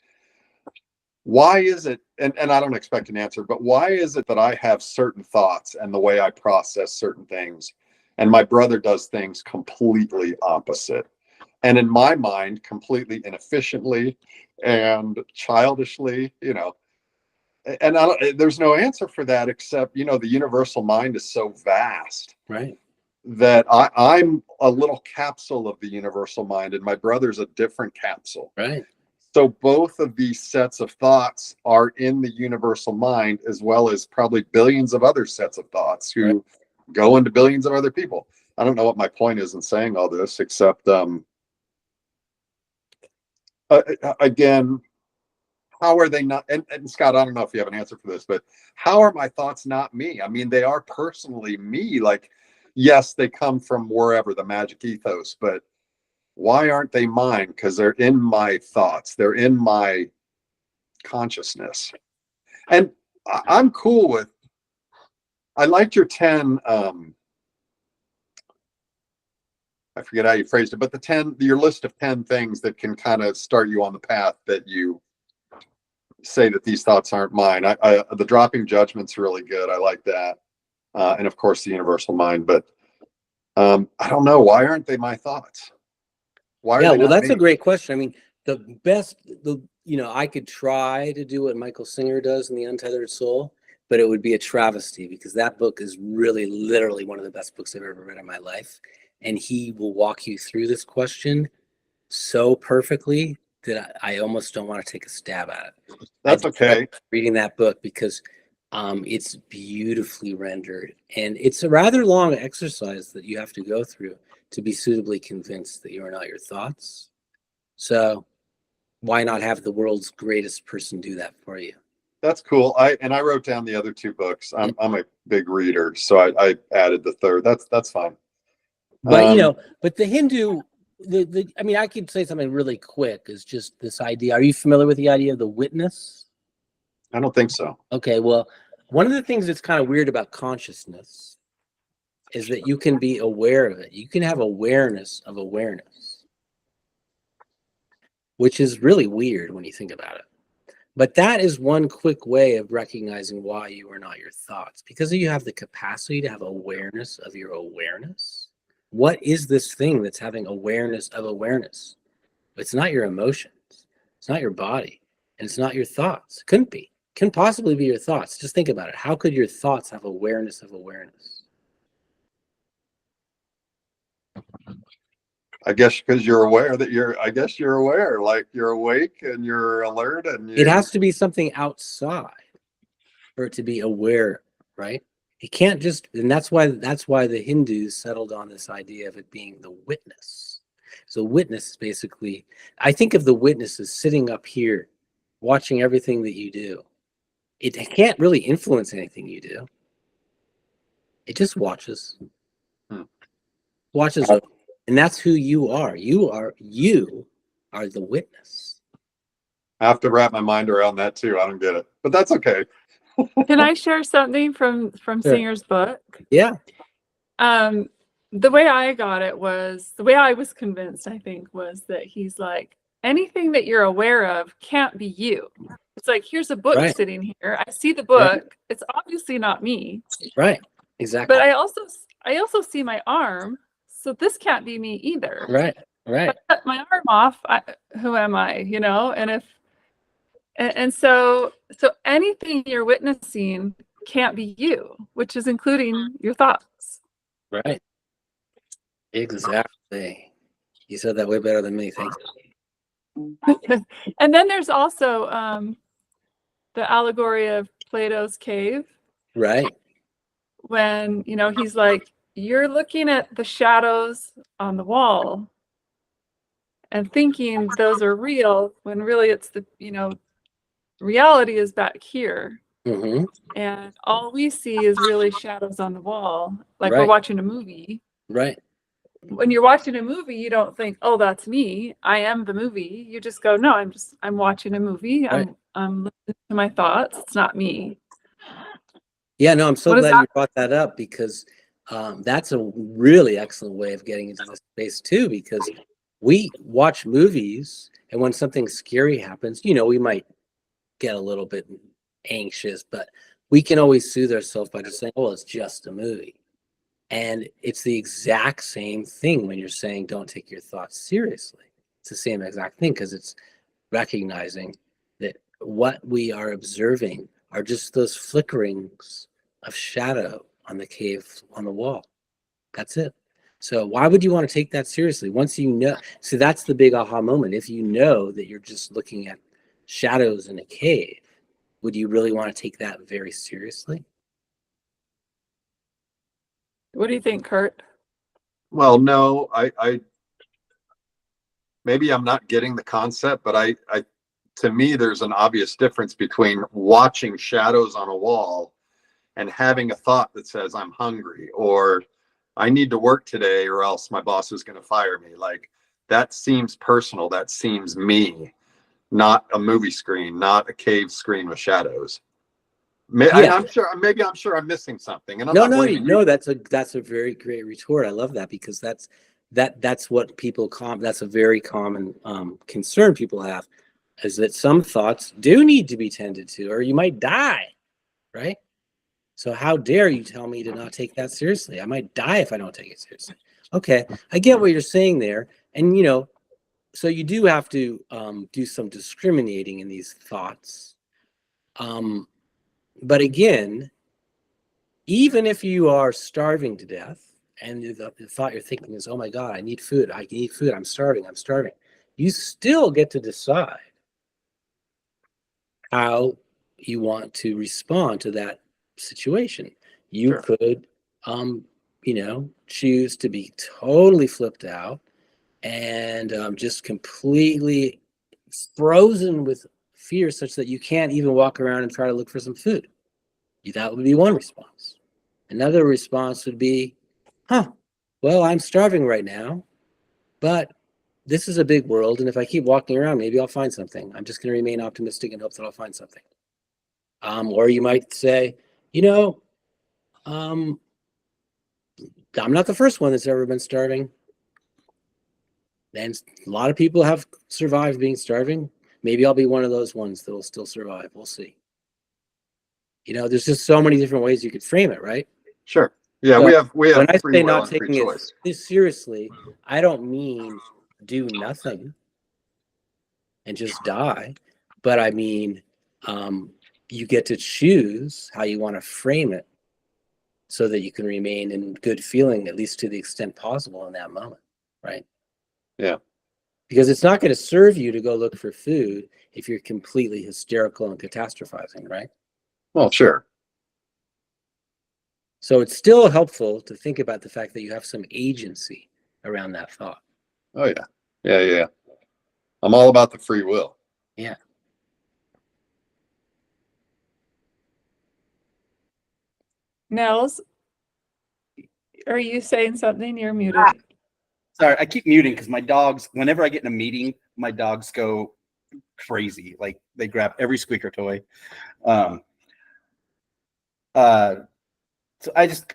why is it, and I don't expect an answer, but why is it that I have certain thoughts and the way I process certain things, and my brother does things completely opposite? And in my mind, completely inefficiently and childishly, and there's no answer for that except, the universal mind is so vast. Right. That I'm a little capsule of the universal mind, and my brother's a different capsule. Right. So both of these sets of thoughts are in the universal mind, as well as probably billions of other sets of thoughts who go into billions of other people. I don't know what my point is in saying all this, except again, how are they not? And Scott, I don't know if you have an answer for this, but how are my thoughts not me? I mean, they are personally me. Like, yes, they come from wherever, the magic ethos, but why aren't they mine? Because they're in my thoughts, they're in my consciousness. And I'm cool with, I liked your 10, I forget how you phrased it, but your list of 10 things that can kind of start you on the path that you say that these thoughts aren't mine. The dropping judgment's really good. I like that. And of course the universal mind, but I don't know. Why aren't they my thoughts? Why are Yeah, they well, not that's me? a great question. I mean, I could try to do what Michael Singer does in The Untethered Soul, but it would be a travesty because that book is really literally one of the best books I've ever read in my life. And he will walk you through this question so perfectly that I almost don't want to take a stab at it. That's okay. Reading that book because it's beautifully rendered, and it's a rather long exercise that you have to go through to be suitably convinced that you are not your thoughts. So why not have the world's greatest person do that for you? That's cool. I wrote down the other 2 books. I'm a big reader, so I added the third. That's fine. But but the Hindu, I mean, I could say something really quick. Is just this idea. Are you familiar with the idea of the witness? I don't think so. Okay, well, one of the things that's kind of weird about consciousness is that you can be aware of it. You can have awareness of awareness, which is really weird when you think about it. But that is one quick way of recognizing why you are not your thoughts, because you have the capacity to have awareness of your awareness. What is this thing that's having awareness of awareness? It's not your emotions. It's not your body. And it's not your thoughts. It couldn't be. It can possibly be your thoughts. Just think about it. How could your thoughts have awareness of awareness? I guess because you're aware that you're aware, like you're awake and you're alert and It has to be something outside for it to be aware, right? It can't just, and that's why the Hindus settled on this idea of it being the witness. So witness is basically, I think of the witness as sitting up here, watching everything that you do. It can't really influence anything you do. It just watches. Watches, and that's who you are. You are the witness. I have to wrap my mind around that too. I don't get it, but that's okay. Can I share something from Sure. Singer's book? Yeah. The way I got it was, the way I was convinced, I think, was that he's like, anything that you're aware of can't be you. It's like, here's a book Right. sitting here. I see the book. It's obviously not me. Right. Exactly. But I also see my arm. So this can't be me either. Right. Right. If I cut my arm off, who am I? You know, and so anything you're witnessing can't be you, which is including your thoughts. Right. Exactly. You said that way better than me. Thank you. And then there's also the allegory of Plato's cave. Right. When, he's like, you're looking at the shadows on the wall and thinking those are real when really it's reality is back here. Mm-hmm. And all we see is really shadows on the wall. Like Right. we're watching a movie. Right. When you're watching a movie, you don't think, oh, that's me. I am the movie. You just go, no, I'm watching a movie. Right. I'm listening to my thoughts. It's not me. Yeah, no, I'm so What is glad that? you brought that up because that's a really excellent way of getting into this space too, because we watch movies and when something scary happens, we might get a little bit anxious, but we can always soothe ourselves by just saying, oh, it's just a movie. And it's the exact same thing when you're saying don't take your thoughts seriously. It's the same exact thing because it's recognizing that what we are observing are just those flickerings of shadow on the cave on the wall. That's it. So why would you want to take that seriously? Once you know, see, that's the big aha moment. If you know that you're just looking at shadows in a cave, would you really want to take that very seriously? What do you think, Kurt? Well, no, I maybe I'm not getting the concept, but I to me, there's an obvious difference between watching shadows on a wall and having a thought that says I'm hungry or I need to work today or else my boss is going to fire me. Like that seems personal. That seems me, not a movie screen, not a cave screen with shadows. Yeah. I'm sure I'm missing something, and I'm No, not blaming you. no, that's a very great retort. I love that because that's what people that's a very common concern people have, is that some thoughts do need to be tended to, or you might die, right? So how dare you tell me to not take that seriously? I might die if I don't take it seriously. Okay, I get what you're saying there, and so you do have to do some discriminating in these thoughts. But again, even if you are starving to death and the thought you're thinking is, oh my God, I need food, I'm starving, you still get to decide how you want to respond to that situation. You Sure. could, choose to be totally flipped out and just completely frozen with fear such that you can't even walk around and try to look for some food. That would be one response. Another response would be, well, I'm starving right now, but this is a big world, and if I keep walking around, maybe I'll find something. I'm just going to remain optimistic and hope that I'll find something. Or you might say, I'm not the first one that's ever been starving. And a lot of people have survived being starving. Maybe I'll be one of those ones that will still survive. We'll see. There's just so many different ways you could frame it, right? Sure. Yeah, So we have when I free say will not and free taking choice. it seriously, I don't mean do nothing and just die, but I mean you get to choose how you want to frame it so that you can remain in good feeling, at least to the extent possible in that moment, right? Yeah. Because it's not going to serve you to go look for food if you're completely hysterical and catastrophizing, right? Well, sure. So it's still helpful to think about the fact that you have some agency around that thought. Oh yeah. Yeah. I'm all about the free will. Yeah. Nels, are you saying something? You're muted. Sorry, I keep muting because my dogs, whenever I get in a meeting, my dogs go crazy. Like they grab every squeaker toy. So I just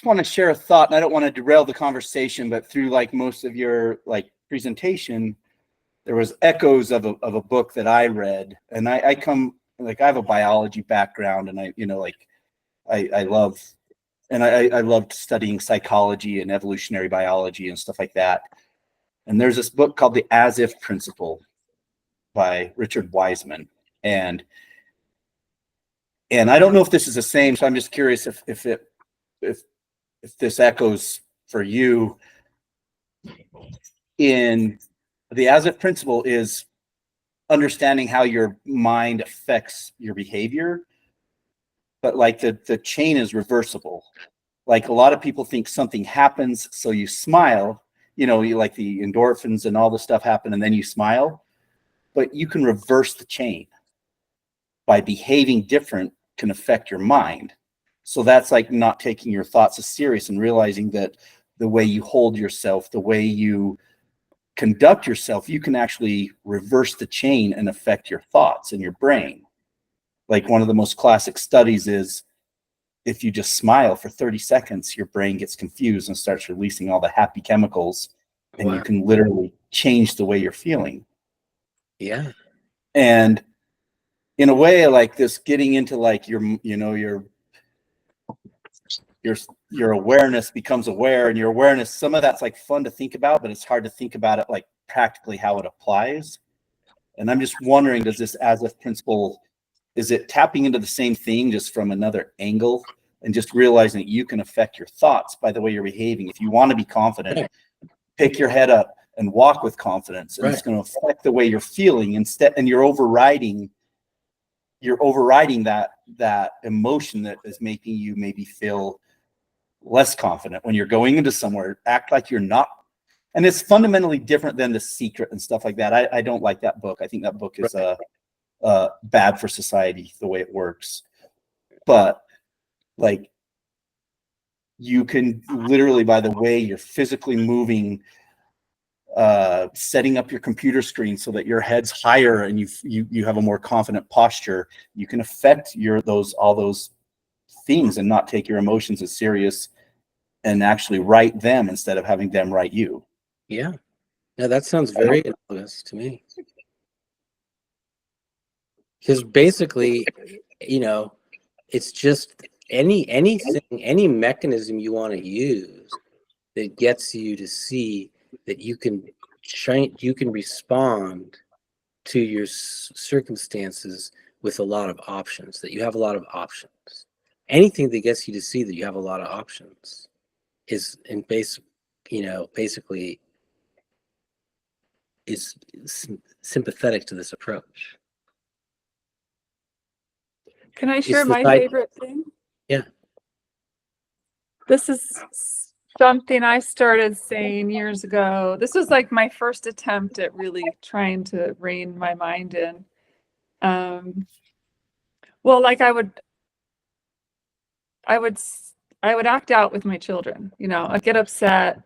want to share a thought, and I don't want to derail the conversation, but through like most of your presentation, there was echoes of a book that I read, and I come I have a biology background, and I love. And I loved studying psychology and evolutionary biology and stuff like that. And there's this book called The As If Principle by Richard Wiseman. And I don't know if this is the same, so I'm just curious if this echoes for you. In The As If Principle is understanding how your mind affects your behavior, but the chain is reversible. Like a lot of people think something happens, so you smile, you like the endorphins and all the stuff happen, and then you smile, but you can reverse the chain by behaving different can affect your mind. So that's like not taking your thoughts as serious and realizing that the way you hold yourself, the way you conduct yourself, you can actually reverse the chain and affect your thoughts and your brain. Like one of the most classic studies is if you just smile for 30 seconds, your brain gets confused and starts releasing all the happy chemicals, and Wow. you can literally change the way you're feeling. Yeah. And in a way, like this, getting into like your awareness becomes aware, and your awareness, some of that's like fun to think about, but it's hard to think about it like practically how it applies. And I'm just wondering, does this as if principle, is it tapping into the same thing just from another angle and just realizing that you can affect your thoughts by the way you're behaving? If you want to be confident, pick your head up and walk with confidence, and it's going to affect the way you're feeling instead, and you're overriding that emotion that is making you maybe feel less confident. When you're going into somewhere, act like you're not. And it's fundamentally different than The Secret and stuff like that. I don't like that book. I think that book is bad for society, the way it works. But like, you can literally, by the way you're physically moving, setting up your computer screen so that your head's higher and you have a more confident posture, you can affect all those things and not take your emotions as serious and actually write them instead of having them write you. Yeah. No, that sounds very analogous to me. Because basically, you know, it's just anything, any mechanism you want to use that gets you to see that you can respond to your circumstances with a lot of options, that you have a lot of options. Anything that gets you to see that you have a lot of options is basically is sympathetic to this approach. Can I share the my side- favorite thing? Yeah. This is something I started saying years ago. This was like my first attempt at really trying to rein my mind in. Well, like I would act out with my children, you know, I'd get upset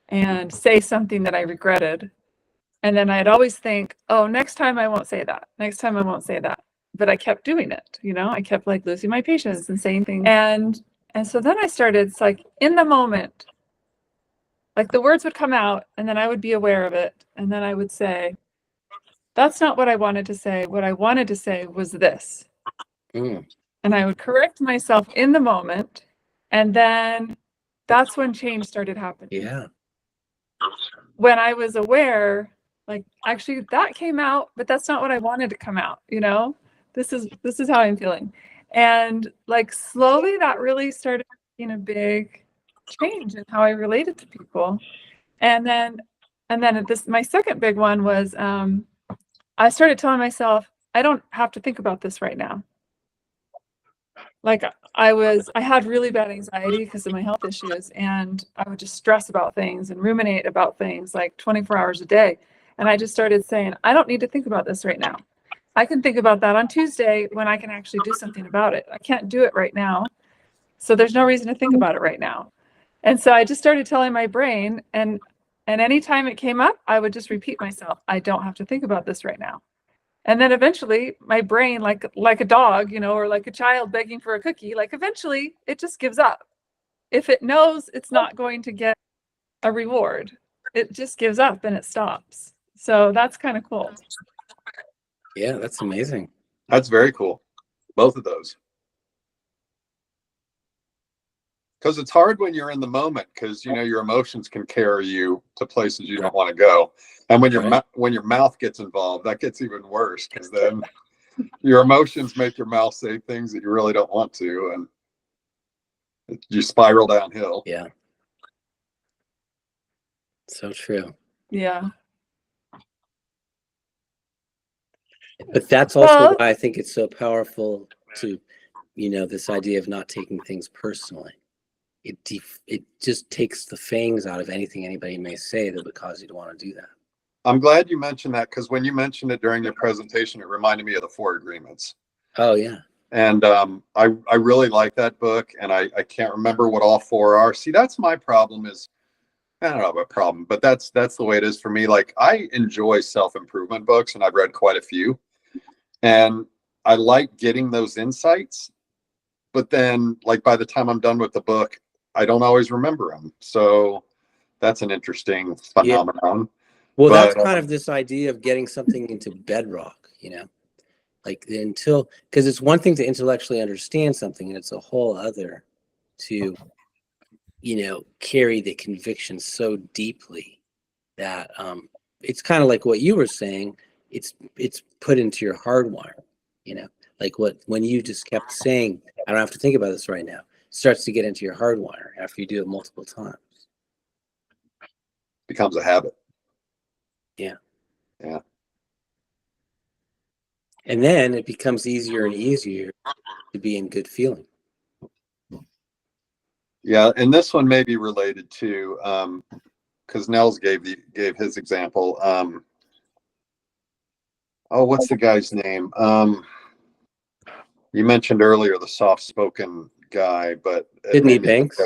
and say something that I regretted. And then I'd always think, oh, next time I won't say that. Next time I won't say that. But I kept doing it, you know, I kept like losing my patience and saying things. And so then I started, it's like in the moment, like the words would come out and then I would be aware of it. And then I would say, that's not what I wanted to say. What I wanted to say was this. Mm. And I would correct myself in the moment. And then that's when change started happening. Yeah. When I was aware, like actually that came out, but that's not what I wanted to come out, you know? This is how I'm feeling. And like slowly that really started being a big change in how I related to people. And then my second big one was I started telling myself, I don't have to think about this right now. Like I had really bad anxiety because of my health issues, and I would just stress about things and ruminate about things like 24 hours a day. And I just started saying, I don't need to think about this right now. I can think about that on Tuesday when I can actually do something about it. I can't do it right now. So there's no reason to think about it right now. And so I just started telling my brain, and anytime it came up, I would just repeat myself, I don't have to think about this right now. And then eventually my brain, like a dog, you know, or like a child begging for a cookie, like eventually it just gives up. If it knows it's not going to get a reward, it just gives up and it stops. So that's kind of cool. Yeah, that's amazing. That's very cool. Both of those. Because it's hard when you're in the moment, because you know your emotions can carry you to places you don't want to go, and when your mouth gets involved, that gets even worse, because then your emotions make your mouth say things that you really don't want to, and you spiral downhill. Yeah. So true. Yeah. But that's also why I think it's so powerful to, you know, this idea of not taking things personally. It just takes the fangs out of anything anybody may say that would cause you to want to do that. I'm glad you mentioned that, because when you mentioned it during your presentation, it reminded me of the 4 Agreements. Oh yeah. And I really like that book, and I can't remember what all 4 are. See, that's my problem. Is I don't know about problem, but that's the way it is for me. Like, I enjoy self-improvement books, and I've read quite a few, and I like getting those insights. But then, like, by the time I'm done with the book, I don't always remember them. So that's an interesting phenomenon. Well, that's kind of this idea of getting something into bedrock, you know, like because it's one thing to intellectually understand something, and it's a whole other to, you know, carry the conviction so deeply that it's kind of like what you were saying. It's put into your hardwire, you know, like when you just kept saying, I don't have to think about this right now, starts to get into your hardwire after you do it multiple times. Becomes a habit. Yeah. Yeah. And then it becomes easier and easier to be in good feeling. Yeah, and this one may be related to because Nels gave his example. Oh, what's the guy's name? You mentioned earlier the soft-spoken guy, but Sydney Banks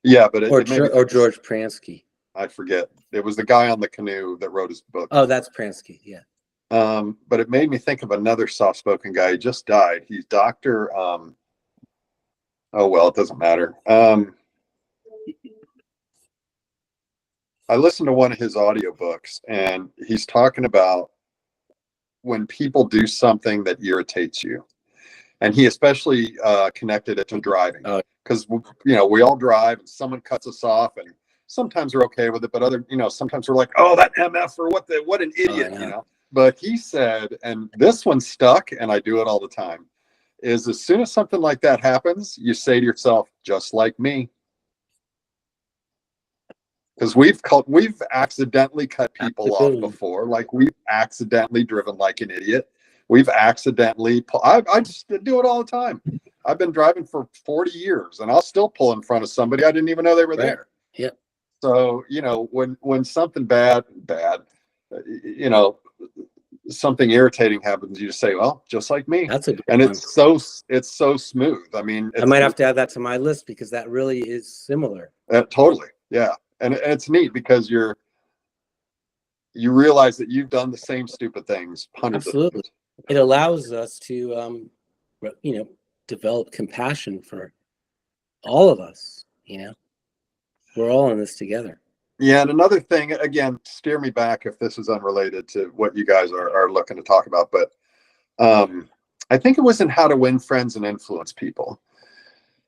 yeah, but or George Pransky. I forget. It was the guy on the canoe that wrote his book. Oh, that's Pransky. Yeah. But it made me think of another soft-spoken guy. He just died. He's Dr. Oh, well, it doesn't matter. I listened to one of his audiobooks, and he's talking about when people do something that irritates you. And he especially connected it to driving. Because, we all drive and someone cuts us off, and sometimes we're okay with it, but sometimes we're like, oh, that MF, or what an idiot, But he said, and this one stuck, and I do it all the time, is as soon as something like that happens, you say to yourself, just like me. Because we've accidentally cut people off before. Like, we've accidentally driven like an idiot. We've accidentally I just do it all the time. I've been driving for 40 years, and I'll still pull in front of somebody I didn't even know they were there. Yep. So, when something bad, something irritating happens, you just say, well, just like me. That's a good and one. it's so smooth. I mean, I might have to add that to my list because that really is similar. Totally. Yeah. And it's neat because you realize that you've done the same stupid things hundreds of times. It allows us to, develop compassion for all of us. We're all in this together. Yeah, and another thing, again, steer me back if this is unrelated to what you guys are looking to talk about, but I think it was in How to Win Friends and Influence People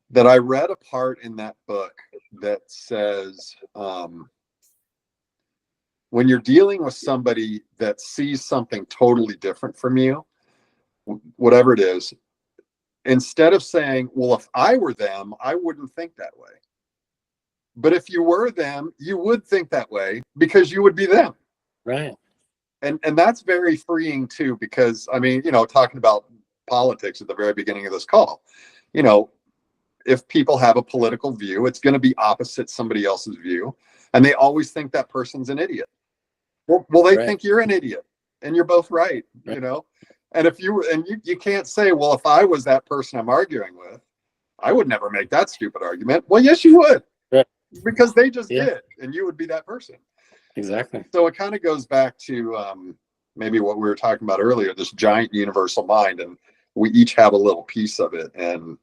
that I read a part in that book that says, when you're dealing with somebody that sees something totally different from you, whatever it is, instead of saying, well, if I were them, I wouldn't think that way. But if you were them, you would think that way because you would be them. Right. And that's very freeing too, because talking about politics at the very beginning of this call, if people have a political view, it's going to be opposite somebody else's view. And they always think that person's an idiot. Well, they think you're an idiot, and you're both right. And if you can't say, well, if I was that person I'm arguing with, I would never make that stupid argument. Well, yes, you would. Right. Because they just did, and you would be that person. Exactly. So it kind of goes back to maybe what we were talking about earlier, this giant universal mind, and we each have a little piece of it. And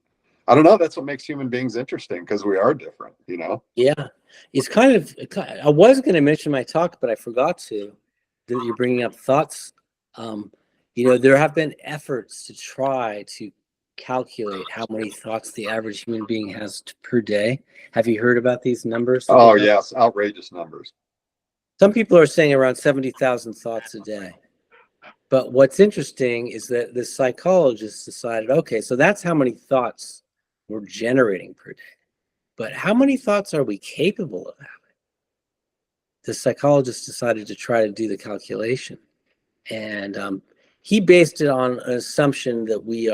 I don't know, that's what makes human beings interesting, because we are different, Yeah. It's kind of, I was going to mention my talk, but I forgot to, that you're bringing up thoughts. There have been efforts to try to calculate how many thoughts the average human being has per day. Have you heard about these numbers? Oh, yes. Outrageous numbers. Some people are saying around 70,000 thoughts a day. But what's interesting is that the psychologists decided, okay, so that's how many thoughts we're generating per day. But how many thoughts are we capable of having? The psychologist decided to try to do the calculation. And he based it on an assumption that we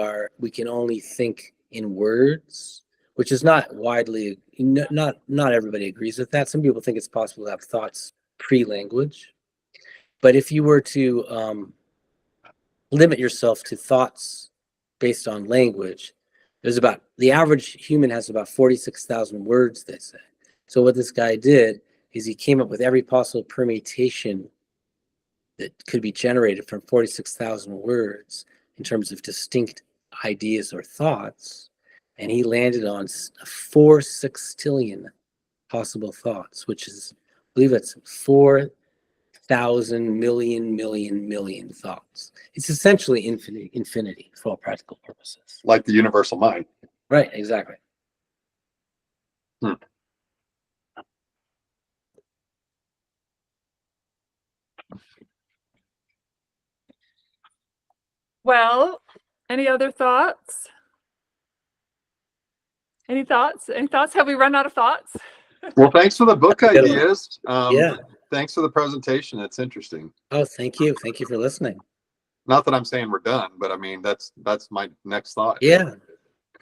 can only think in words, which is not widely, not everybody agrees with that. Some people think it's possible to have thoughts pre-language. But if you were to limit yourself to thoughts based on language, the average human has about 46,000 words, they say. So what this guy did is he came up with every possible permutation that could be generated from 46,000 words in terms of distinct ideas or thoughts. And he landed on 4 sextillion possible thoughts, which is, I believe that's 4,000 million thoughts. It's essentially infinity for all practical purposes. Like the universal mind. Right, exactly. Well, any other thoughts? Any thoughts? Have we run out of thoughts? Well, thanks for the book ideas. Yeah. Thanks for the presentation. It's interesting. Oh, thank you. Thank you for listening. Not that I'm saying we're done, but I mean, that's my next thought. Yeah.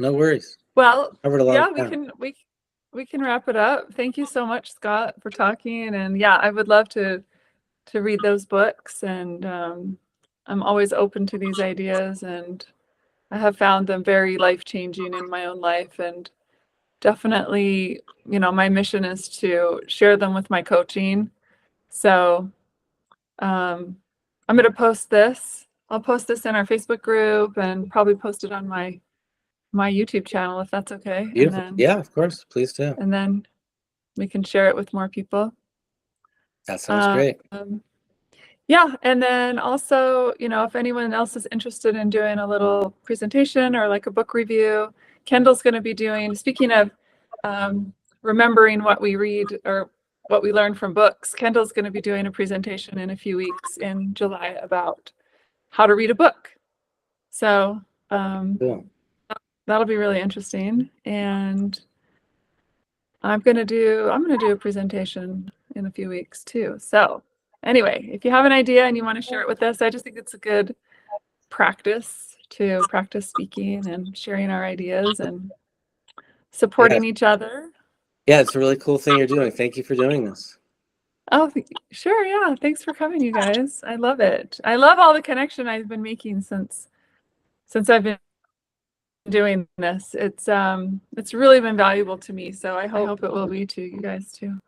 No worries. Well, Covered a lot yeah, of ground. we can wrap it up. Thank you so much, Scott, for talking. And yeah, I would love to read those books. And I'm always open to these ideas, and I have found them very life-changing in my own life. And definitely, my mission is to share them with my coaching. So I'm going to post this. I'll post this in our Facebook group and probably post it on my YouTube channel, if that's okay. Beautiful. And then, Yeah, of course. Please do. and then we can share it with more people. That sounds great. Yeah, and then also, if anyone else is interested in doing a little presentation or like a book review, Kendall's going to be doing, speaking of remembering what we read or what we learn from books, Kendall's going to be doing a presentation in a few weeks in July about how to read a book. So Cool. that'll be really interesting. And I'm going to do a presentation in a few weeks too. So anyway, if you have an idea and you want to share it with us, I just think it's a good practice to practice speaking and sharing our ideas and supporting each other. Yeah, it's a really cool thing you're doing. Thank you for doing this. Oh, sure. Yeah. Thanks for coming, you guys. I love it. I love all the connection I've been making since I've been doing this. It's really been valuable to me. So I hope it will be to you guys too.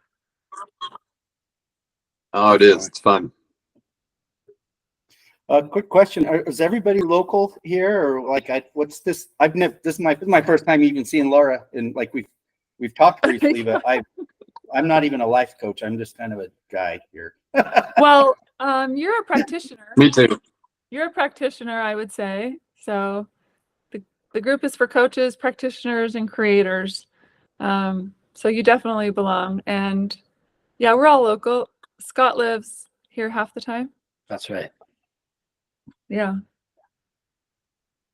Oh, it is. It's fun. Quick question: is everybody local here, or like what's this? This is my first time even seeing Laura, and like we've talked briefly, but I'm not even a life coach. I'm just kind of a guy here. Well, you're a practitioner. Me too. You're a practitioner, I would say. So the group is for coaches, practitioners, and creators. So you definitely belong. And yeah, we're all local. Scott lives here half the time. That's right. Yeah.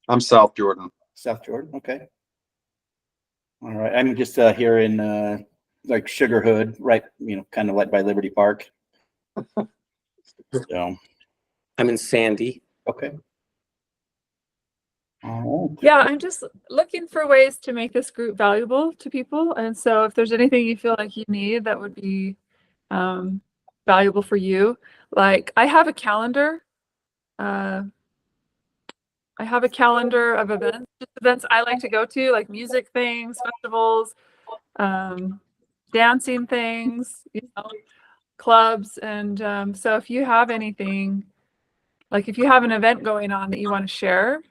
I'm South Jordan. South Jordan, okay. All right, I'm just here in like Sugar Hood, right? Kind of like by Liberty Park. So I'm in Sandy. okay. All right. Yeah, I'm just looking for ways to make this group valuable to people. And so if there's anything you feel like you need that would be valuable for you, like I have a calendar. I have a calendar of events, just events I like to go to, like music things, festivals, dancing things, clubs. And so if you have anything, like if you have an event going on that you want to share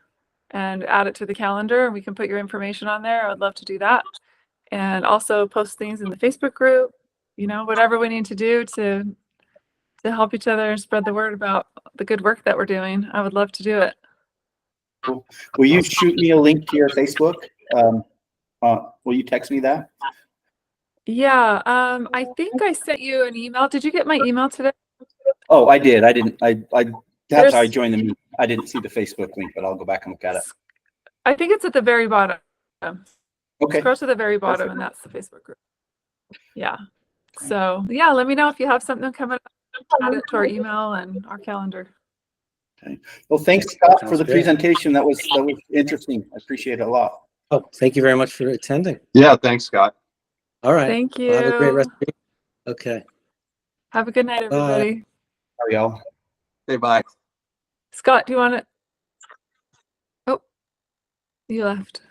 and add it to the calendar, and we can put your information on there, I would love to do that. And also post things in the Facebook group, whatever we need to do to help each other spread the word about the good work that we're doing. I would love to do it. Cool. Will you shoot me a link to your Facebook? Will you text me that? Yeah, I think I sent you an email. Did you get my email today? Oh, I did. I didn't. That's how I There's- joined the meeting. I didn't see the Facebook link, but I'll go back and look at it. I think it's at the very bottom. Okay. Scroll to the very bottom, and that's the Facebook group. Yeah. So yeah, let me know if you have something coming up. Add it to our email and our calendar. Okay. Well, thanks, Scott, for Sounds the great. presentation. That was interesting. I appreciate it a lot. Oh, thank you very much for attending. Yeah, thanks, Scott. All right. Thank you. Well, have a great rest of your Okay. Have a good night, everybody. Sorry, y'all. Hey, bye. Scott, do you want to? Oh, you left.